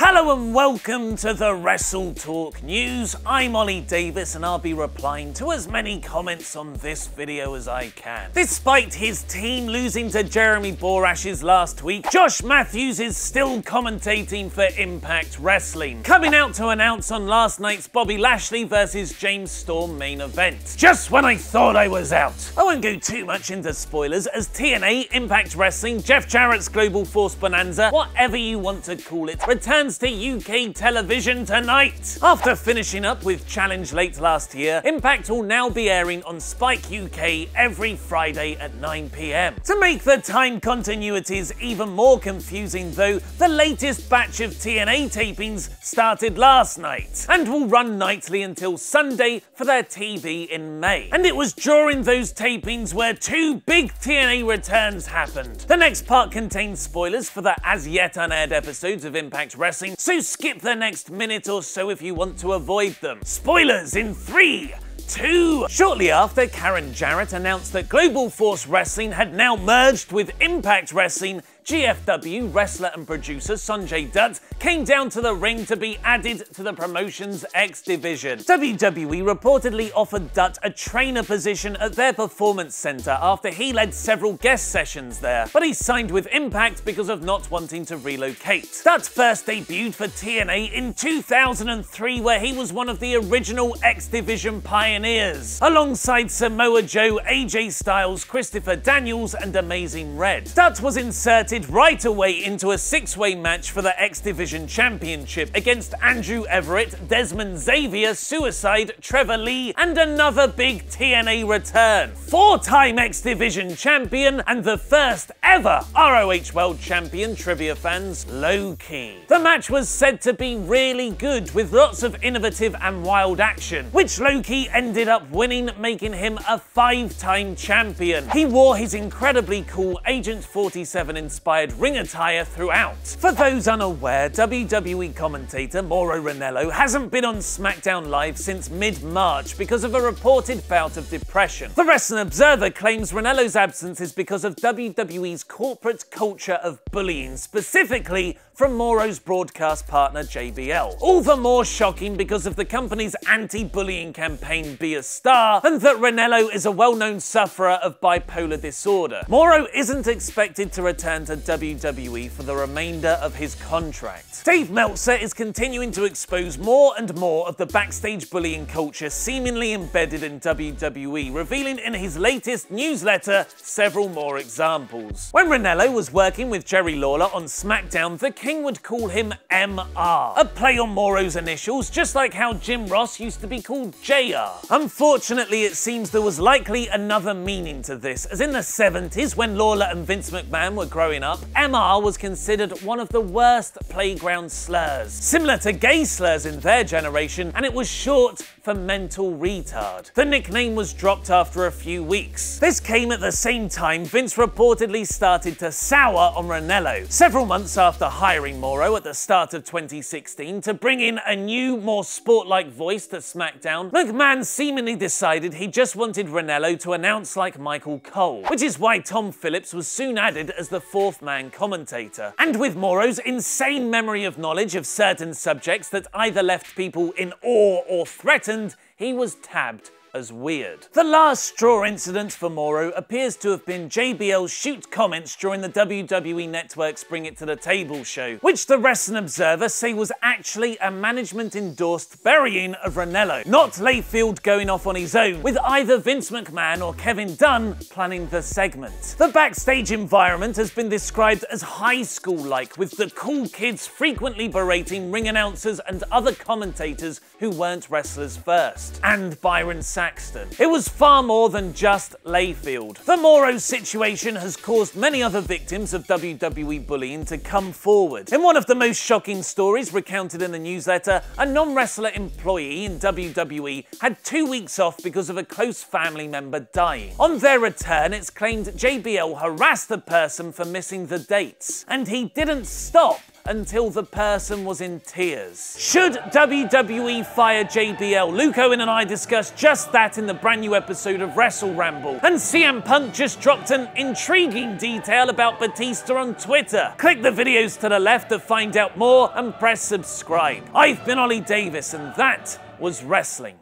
Hello and welcome to the WrestleTalk News. I'm Ollie Davis and I'll be replying to as many comments on this video as I can. Despite his team losing to Jeremy Borash's last week, Josh Matthews is still commentating for Impact Wrestling, coming out to announce on last night's Bobby Lashley vs James Storm main event. Just when I thought I was out. I won't go too much into spoilers as TNA, Impact Wrestling, Jeff Jarrett's Global Force Bonanza, whatever you want to call it, returns to UK television tonight. After finishing up with Challenge late last year, Impact will now be airing on Spike UK every Friday at 9 PM. To make the time continuities even more confusing though, the latest batch of TNA tapings started last night and will run nightly until Sunday for their TV in May. And it was during those tapings where two big TNA returns happened. The next part contains spoilers for the as yet unaired episodes of Impact Wrestling, so skip the next minute or so if you want to avoid them. Spoilers in 3, 2. Shortly after, Karen Jarrett announced that Global Force Wrestling had now merged with Impact Wrestling. GFW wrestler and producer Sanjay Dutt came down to the ring to be added to the promotion's X division. WWE reportedly offered Dutt a trainer position at their performance center after he led several guest sessions there, but he signed with Impact because of not wanting to relocate. Dutt first debuted for TNA in 2003 where he was one of the original X division pioneers, alongside Samoa Joe, AJ Styles, Christopher Daniels and Amazing Red. Dutt was inserted right away into a 6-way match for the X Division Championship against Andrew Everett, Desmond Xavier, Suicide, Trevor Lee, and another big TNA return. 4-time X Division champion and the first ever ROH World Champion, trivia fans, Low-Ki. The match was said to be really good with lots of innovative and wild action, which Low-Ki ended up winning, making him a 5-time champion. He wore his incredibly cool Agent 47 inspired ring attire throughout. For those unaware, WWE commentator Mauro Ranallo hasn't been on SmackDown Live since mid-March because of a reported bout of depression. The Wrestling Observer claims Ranallo's absence is because of WWE's corporate culture of bullying, specifically from Mauro's broadcast partner JBL. All the more shocking because of the company's anti-bullying campaign Be a Star, and that Ranallo is a well-known sufferer of bipolar disorder. Mauro isn't expected to return to WWE for the remainder of his contract. Dave Meltzer is continuing to expose more and more of the backstage bullying culture seemingly embedded in WWE, revealing in his latest newsletter several more examples. When Ranallo was working with Jerry Lawler on SmackDown, the King would call him MR, a play on Mauro's initials, just like how Jim Ross used to be called JR. Unfortunately, it seems there was likely another meaning to this, as in the 70s, when Lawler and Vince McMahon were growing up, MR was considered one of the worst playground slurs, similar to gay slurs in their generation, and it was short for mental retard. The nickname was dropped after a few weeks. This came at the same time Vince reportedly started to sour on Ranallo. Several months after hiring Mauro at the start of 2016 to bring in a new, more sport-like voice to SmackDown, McMahon seemingly decided he just wanted Ranallo to announce like Michael Cole, which is why Tom Phillips was soon added as the 4th man commentator. And with Mauro's insane memory of knowledge of certain subjects that either left people in awe or threatened, he was tabbed as weird. The last straw incident for Mauro appears to have been JBL's shoot comments during the WWE Network's Bring It to the Table show, which the Wrestling Observer say was actually a management-endorsed burying of Ranallo, not Layfield going off on his own, with either Vince McMahon or Kevin Dunn planning the segment. The backstage environment has been described as high school-like, with the cool kids frequently berating ring announcers and other commentators who weren't wrestlers first, and Byron Saxton. It was far more than just Layfield. The Mauro situation has caused many other victims of WWE bullying to come forward. In one of the most shocking stories recounted in the newsletter, a non-wrestler employee in WWE had 2 weeks off because of a close family member dying. On their return, it's claimed JBL harassed the person for missing the dates, and he didn't stop until the person was in tears. Should WWE fire JBL? Luke Owen and I discussed just that in the brand new episode of Wrestle Ramble. And CM Punk just dropped an intriguing detail about Batista on Twitter. Click the videos to the left to find out more and press subscribe. I've been Ollie Davis and that was wrestling.